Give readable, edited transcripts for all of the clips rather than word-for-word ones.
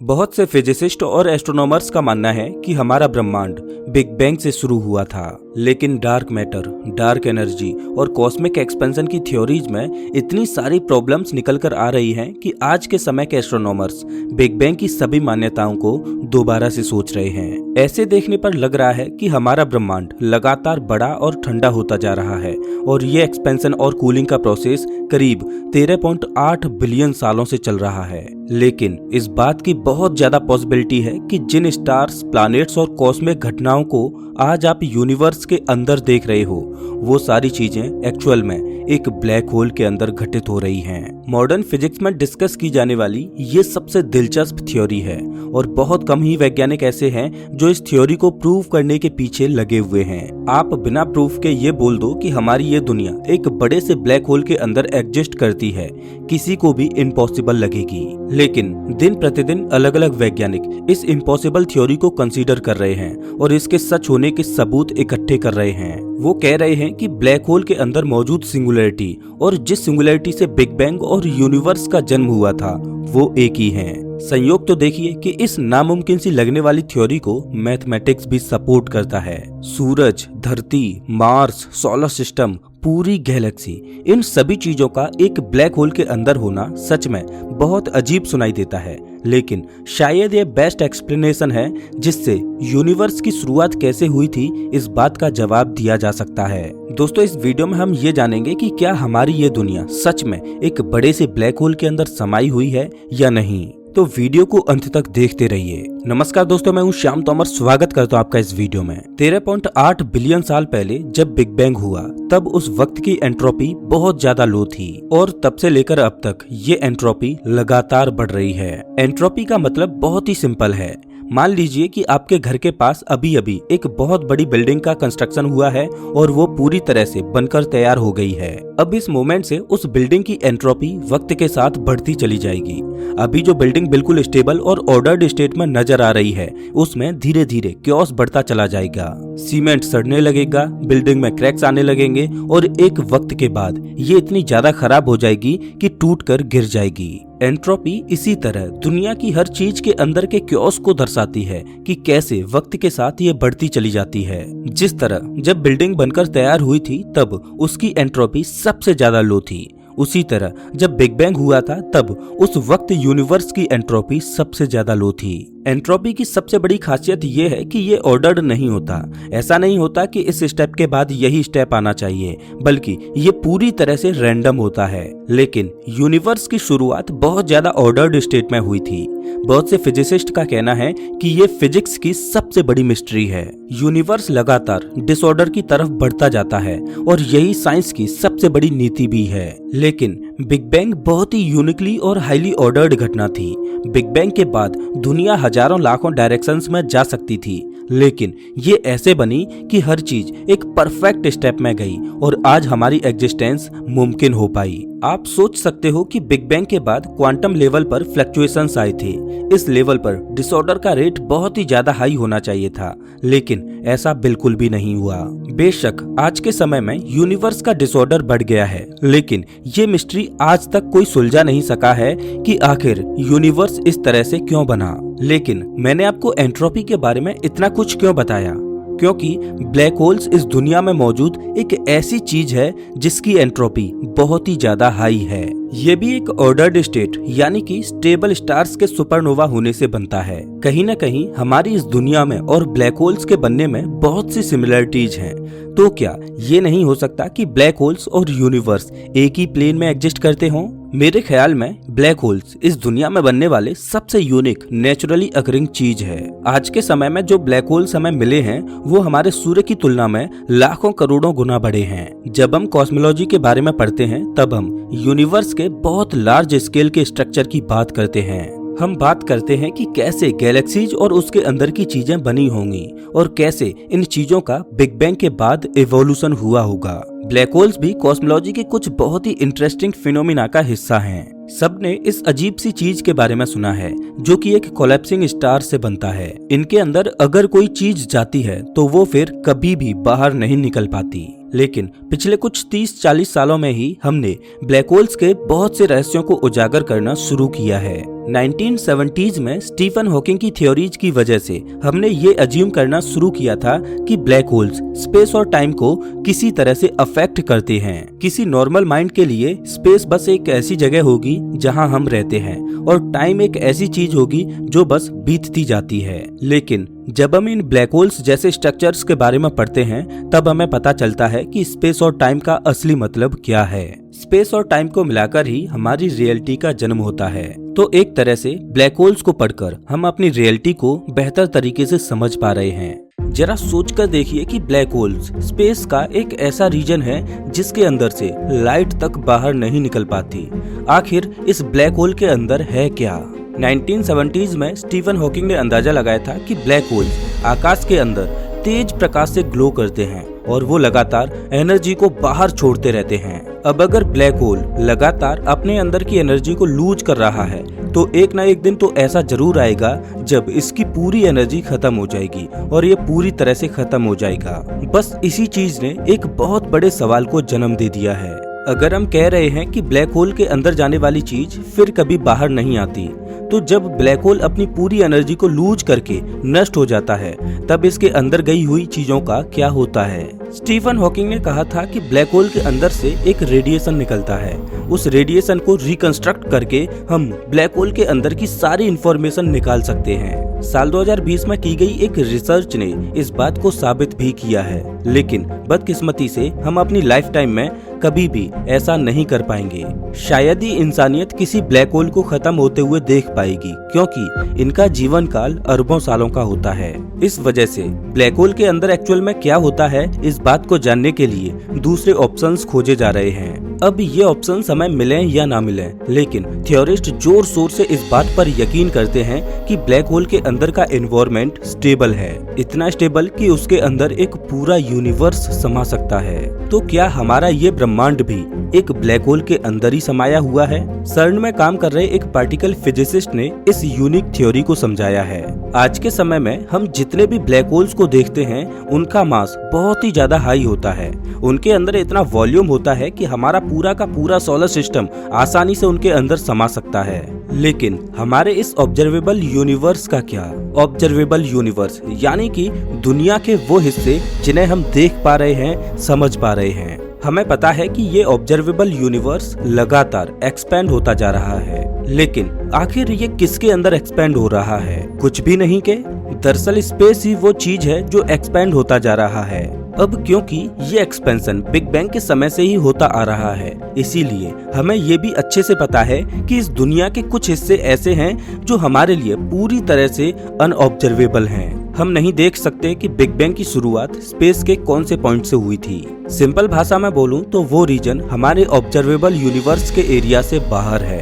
बहुत से फिजिसिस्ट और एस्ट्रोनॉमर्स का मानना है कि हमारा ब्रह्मांड बिग बैंग से शुरू हुआ था, लेकिन डार्क मैटर, डार्क एनर्जी और कॉस्मिक एक्सपेंशन की थ्योरीज में इतनी सारी प्रॉब्लम्स निकल कर आ रही हैं कि आज के समय के एस्ट्रोनॉमर्स बिग बैंग की सभी मान्यताओं को दोबारा से सोच रहे हैं। ऐसे देखने पर लग रहा है कि हमारा ब्रह्मांड लगातार बड़ा और ठंडा होता जा रहा है और ये एक्सपेंशन और कूलिंग का प्रोसेस करीब 13.8 बिलियन सालों से चल रहा है। लेकिन इस बात की बहुत ज्यादा पॉसिबिलिटी है कि जिन स्टार्स, प्लैनेट्स और कॉस्मिक घटनाओं को आज आप यूनिवर्स के अंदर देख रहे हो, वो सारी चीजें एक्चुअल में एक ब्लैक होल के अंदर घटित हो रही हैं। मॉडर्न फिजिक्स में डिस्कस की जाने वाली ये सबसे दिलचस्प थ्योरी है और बहुत कम ही वैज्ञानिक ऐसे हैं जो इस थ्योरी को प्रूव करने के पीछे लगे हुए हैं। आप बिना प्रूफ के ये बोल दो कि हमारी ये दुनिया एक बड़े से ब्लैक होल के अंदर एग्जिस्ट करती है, किसी को भी इम्पॉसिबल लगेगी। लेकिन दिन प्रतिदिन अलग अलग वैज्ञानिक इस इम्पॉसिबल थ्योरी को कंसीडर कर रहे हैं और इसके सच होने के सबूत इकट्ठे कर रहे हैं। वो कह रहे हैं कि ब्लैक होल के अंदर मौजूद सिंगुलैरिटी और जिस सिंगुलैरिटी से बिग बैंग और यूनिवर्स का जन्म हुआ था वो एक ही है। संयोग तो देखिए कि इस नामुमकिन सी लगने वाली थ्योरी को मैथमेटिक्स भी सपोर्ट करता है। सूरज, धरती, मार्स, सोलर सिस्टम, पूरी गैलेक्सी, इन सभी चीजों का एक ब्लैक होल के अंदर होना सच में बहुत अजीब सुनाई देता है, लेकिन शायद ये बेस्ट एक्सप्लेनेशन है जिससे यूनिवर्स की शुरुआत कैसे हुई थी इस बात का जवाब दिया जा सकता है। दोस्तों, इस वीडियो में हम ये जानेंगे कि क्या हमारी ये दुनिया सच में एक बड़े से ब्लैक होल के अंदर समाई हुई है या नहीं। तो वीडियो को अंत तक देखते रहिए। नमस्कार दोस्तों, मैं हूं श्याम तोमर, स्वागत करता हूं आपका इस वीडियो में। 13.8 बिलियन साल पहले जब बिग बैंग हुआ तब उस वक्त की एंट्रोपी बहुत ज्यादा लो थी और तब से लेकर अब तक ये एंट्रोपी लगातार बढ़ रही है। एंट्रोपी का मतलब बहुत ही सिंपल है। मान लीजिए कि आपके घर के पास अभी अभी एक बहुत बड़ी बिल्डिंग का कंस्ट्रक्शन हुआ है और वो पूरी तरह से बनकर तैयार हो गई है। अब इस मोमेंट से उस बिल्डिंग की एंट्रोपी वक्त के साथ बढ़ती चली जाएगी। अभी जो बिल्डिंग बिल्कुल स्टेबल और ऑर्डर्ड स्टेट में नजर आ रही है, उसमें धीरे धीरे क्योस बढ़ता चला जाएगा। सीमेंट सड़ने लगेगा, बिल्डिंग में क्रैक्स आने लगेंगे और एक वक्त के बाद ये इतनी ज्यादा खराब हो जाएगी कि टूट कर गिर जाएगी। एंट्रोपी इसी तरह दुनिया की हर चीज के अंदर के क्योस को दर्शाती है कि कैसे वक्त के साथ ये बढ़ती चली जाती है। जिस तरह जब बिल्डिंग बनकर तैयार हुई थी तब उसकी एंट्रोपी सबसे ज्यादा लो थी, उसी तरह जब बिग बैंग हुआ था तब उस वक्त यूनिवर्स की एंट्रोपी सबसे ज्यादा लो थी। एंट्रोपी की सबसे बड़ी खासियत ये है कि ये ऑर्डर्ड नहीं होता। ऐसा नहीं होता कि इस स्टेप के बाद यही स्टेप आना चाहिए, बल्कि ये पूरी तरह से रैंडम होता है। लेकिन यूनिवर्स की शुरुआत बहुत ज्यादा ऑर्डर्ड स्टेट में हुई थी। बहुत से फिजिसिस्ट का कहना है कि ये फिजिक्स की सबसे बड़ी मिस्ट्री है। यूनिवर्स लगातार डिसऑर्डर की तरफ बढ़ता जाता है और यही साइंस की सबसे बड़ी नीति भी है। लेकिन बिग बैंग बहुत ही यूनिकली और हाईली ऑर्डर्ड घटना थी। बिग बैंग के बाद दुनिया हजारों लाखों डायरेक्शंस में जा सकती थी, लेकिन ये ऐसे बनी कि हर चीज एक परफेक्ट स्टेप में गई और आज हमारी एग्जिस्टेंस मुमकिन हो पाई। आप सोच सकते हो कि बिग बैंग के बाद क्वांटम लेवल पर फ्लक्चुएशंस आए थे। इस लेवल पर डिसऑर्डर का रेट बहुत ही ज्यादा हाई होना चाहिए था, लेकिन ऐसा बिल्कुल भी नहीं हुआ। बेशक आज के समय में यूनिवर्स का डिसऑर्डर बढ़ गया है, लेकिन ये मिस्ट्री आज तक कोई सुलझा नहीं सका है कि आखिर यूनिवर्स इस तरह से क्यों बना। लेकिन मैंने आपको एंट्रोपी के बारे में इतना कुछ क्यों बताया? क्योंकि ब्लैक होल्स इस दुनिया में मौजूद एक ऐसी चीज है जिसकी एंट्रोपी बहुत ही ज्यादा हाई है। ये भी एक ऑर्डर्ड स्टेट यानी कि स्टेबल स्टार्स के सुपरनोवा होने से बनता है। कहीं न कहीं हमारी इस दुनिया में और ब्लैक होल्स के बनने में बहुत सी सिमिलरिटीज हैं। तो क्या ये नहीं हो सकता कि ब्लैक होल्स और यूनिवर्स एक ही प्लेन में एग्जिस्ट करते हों? मेरे ख्याल में ब्लैक होल्स इस दुनिया में बनने वाले सबसे यूनिक नेचुरली अकरिंग चीज है। आज के समय में जो ब्लैक होल्स हमें मिले हैं वो हमारे सूर्य की तुलना में लाखों करोड़ों गुना बड़े हैं। जब हम कॉस्मोलॉजी के बारे में पढ़ते हैं तब हम यूनिवर्स के बहुत लार्ज स्केल के स्ट्रक्चर की बात करते हैं। हम बात करते हैं कि कैसे गैलेक्सीज और उसके अंदर की चीजें बनी होंगी और कैसे इन चीजों का बिग बैंग के बाद इवोल्यूशन हुआ होगा। ब्लैक होल्स भी कॉस्मोलॉजी के कुछ बहुत ही इंटरेस्टिंग फिनोमिना का हिस्सा हैं। सबने इस अजीब सी चीज के बारे में सुना है जो कि एक कोलैप्सिंग स्टार से बनता है। इनके अंदर अगर कोई चीज जाती है तो वो फिर कभी भी बाहर नहीं निकल पाती। लेकिन पिछले कुछ 30-40 सालों में ही हमने ब्लैक होल्स के बहुत से रहस्यों को उजागर करना शुरू किया है। 1970s में स्टीफन हॉकिंग की थ्योरीज की वजह से हमने ये अज्यूम करना शुरू किया था कि ब्लैक होल्स स्पेस और टाइम को किसी तरह से अफेक्ट करते हैं। किसी नॉर्मल माइंड के लिए स्पेस बस एक ऐसी जगह होगी जहां हम रहते हैं और टाइम एक ऐसी चीज होगी जो बस बीतती जाती है। लेकिन जब हम इन ब्लैक होल्स जैसे स्ट्रक्चर्स के बारे में पढ़ते हैं तब हमें पता चलता है कि स्पेस और टाइम का असली मतलब क्या है। स्पेस और टाइम को मिलाकर ही हमारी रियलिटी का जन्म होता है। तो एक तरह से ब्लैक होल्स को पढ़कर हम अपनी रियलिटी को बेहतर तरीके से समझ पा रहे हैं। जरा सोचकर देखिए कि ब्लैक होल्स स्पेस का एक ऐसा रीजन है जिसके अंदर से लाइट तक बाहर नहीं निकल पाती। आखिर इस ब्लैक होल के अंदर है क्या? 1970s में स्टीफन हॉकिंग ने अंदाजा लगाया था कि ब्लैक होल्स आकाश के अंदर तेज प्रकाश से ग्लो करते हैं और वो लगातार एनर्जी को बाहर छोड़ते रहते हैं। अब अगर ब्लैक होल लगातार अपने अंदर की एनर्जी को लूज कर रहा है तो एक ना एक दिन तो ऐसा जरूर आएगा जब इसकी पूरी एनर्जी खत्म हो जाएगी और ये पूरी तरह से खत्म हो जाएगा। बस इसी चीज ने एक बहुत बड़े सवाल को जन्म दे दिया है। अगर हम कह रहे हैं कि ब्लैक होल के अंदर जाने वाली चीज फिर कभी बाहर नहीं आती, तो जब ब्लैक होल अपनी पूरी एनर्जी को लूज करके नष्ट हो जाता है तब इसके अंदर गई हुई चीजों का क्या होता है? स्टीफन हॉकिंग ने कहा था कि ब्लैक होल के अंदर से एक रेडिएशन निकलता है। उस रेडिएशन को रिकंस्ट्रक्ट करके हम ब्लैक होल के अंदर की सारी इंफॉर्मेशन निकाल सकते हैं। साल 2020 में की गई एक रिसर्च ने इस बात को साबित भी किया है, लेकिन बदकिस्मती से हम अपनी लाइफ टाइम में कभी भी ऐसा नहीं कर पाएंगे। शायद ही इंसानियत किसी ब्लैक होल को खत्म होते हुए देख पाएगी, क्योंकि इनका जीवन काल अरबों सालों का होता है। इस वजह से ब्लैक होल के अंदर एक्चुअल में क्या होता है, इस बात को जानने के लिए दूसरे ऑप्शंस खोजे जा रहे हैं। अब ये ऑप्शंस हमें मिले या ना मिले, लेकिन थ्योरिस्ट जोर शोर से इस बात पर यकीन करते हैं कि ब्लैक होल के अंदर का एनवायरनमेंट स्टेबल है, इतना स्टेबल कि उसके अंदर एक पूरा यूनिवर्स समा सकता है। तो क्या हमारा ये ब्रह्मांड भी एक ब्लैक होल के अंदर ही समाया हुआ है? सर्न में काम कर रहे एक पार्टिकल फिजिसिस्ट ने इस यूनिक थ्योरी को समझाया है। आज के समय में हम जितने भी ब्लैक होल्स को देखते हैं उनका मास बहुत ही ज्यादा हाई होता है। उनके अंदर इतना वॉल्यूम होता है कि हमारा पूरा का पूरा सोलर सिस्टम आसानी से उनके अंदर समा सकता है। लेकिन हमारे इस ऑब्जर्वेबल यूनिवर्स का क्या? ऑब्जर्वेबल यूनिवर्स यानी कि दुनिया के वो हिस्से जिन्हें हम देख पा रहे हैं, समझ पा रहे हैं। हमें पता है कि ये ऑब्जर्वेबल यूनिवर्स लगातार एक्सपेंड होता जा रहा है, लेकिन आखिर ये किसके अंदर एक्सपेंड हो रहा है? कुछ भी नहीं के। दरअसल स्पेस ही वो चीज है जो एक्सपेंड होता जा रहा है। अब क्योंकि ये एक्सपेंशन बिग बैंग के समय से ही होता आ रहा है, इसीलिए हमें ये भी अच्छे से पता है कि इस दुनिया के कुछ हिस्से ऐसे हैं जो हमारे लिए पूरी तरह से अनऑब्जर्वेबल हैं। हम नहीं देख सकते कि बिग बैंग की शुरुआत स्पेस के कौन से पॉइंट से हुई थी। सिंपल भाषा में बोलूं तो वो रीजन हमारे ऑब्जर्वेबल यूनिवर्स के एरिया से बाहर है।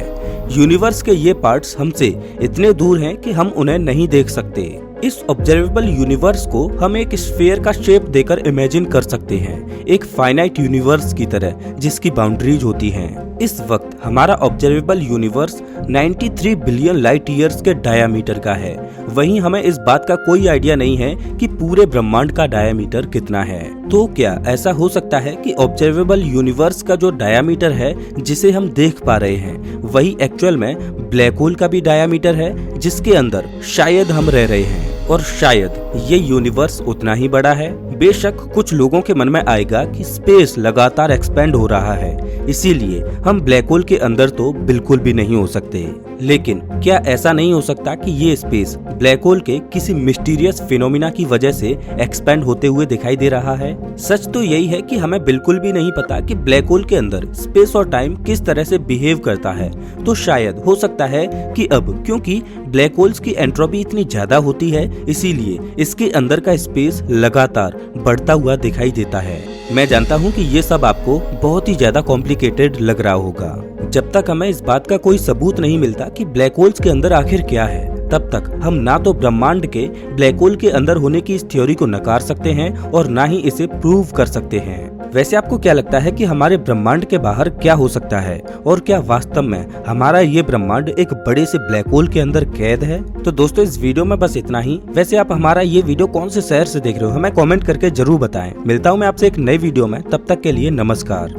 यूनिवर्स के ये पार्ट्स हमसे इतने दूर हैं कि हम उन्हें नहीं देख सकते। इस ऑब्जर्वेबल यूनिवर्स को हम एक स्फीयर का शेप देकर इमेजिन कर सकते हैं, एक फाइनाइट यूनिवर्स की तरह जिसकी बाउंड्रीज होती हैं। इस वक्त हमारा observable universe 93 billion light years के डायामीटर का है। वहीं हमें इस बात का कोई आइडिया नहीं है कि पूरे ब्रह्मांड का डायामीटर कितना है। तो क्या ऐसा हो सकता है कि ऑब्जर्वेबल यूनिवर्स का जो डायामीटर है जिसे हम देख पा रहे हैं वही एक्चुअल में ब्लैक होल का भी डायामीटर है जिसके अंदर शायद हम रह रहे हैं, और शायद ये यूनिवर्स उतना ही बड़ा है। बेशक कुछ लोगों के मन में आएगा कि स्पेस लगातार एक्सपेंड हो रहा है, इसीलिए हम ब्लैक होल के अंदर तो बिल्कुल भी नहीं हो सकते। लेकिन क्या ऐसा नहीं हो सकता कि ये स्पेस ब्लैक होल के किसी मिस्टीरियस फिनोमिना की वजह से एक्सपेंड होते हुए दिखाई दे रहा है? सच तो यही है कि हमें बिल्कुल भी नहीं पता कि ब्लैक होल के अंदर स्पेस और टाइम किस तरह से बिहेव करता है। तो शायद हो सकता है कि अब क्योंकि ब्लैक होल्स की एंट्रोपी इतनी ज्यादा होती है, इसीलिए इसके अंदर का स्पेस लगातार बढ़ता हुआ दिखाई देता है। मैं जानता हूँ कि ये सब आपको बहुत ही ज्यादा कॉम्प्लिकेटेड लग रहा होगा। जब तक हमें इस बात का कोई सबूत नहीं मिलता कि ब्लैक होल्स के अंदर आखिर क्या है, तब तक हम ना तो ब्रह्मांड के ब्लैक होल के अंदर होने की इस थ्योरी को नकार सकते हैं और ना ही इसे प्रूव कर सकते हैं। वैसे आपको क्या लगता है कि हमारे ब्रह्मांड के बाहर क्या हो सकता है, और क्या वास्तव में हमारा ये ब्रह्मांड एक बड़े से ब्लैक होल के अंदर कैद है? तो दोस्तों इस वीडियो में बस इतना ही। वैसे आप हमारा ये वीडियो कौन से शहर से देख रहे हो हमें कमेंट करके जरूर बताएं। मिलता हूँ मैं आपसे एक नई वीडियो में, तब तक के लिए नमस्कार।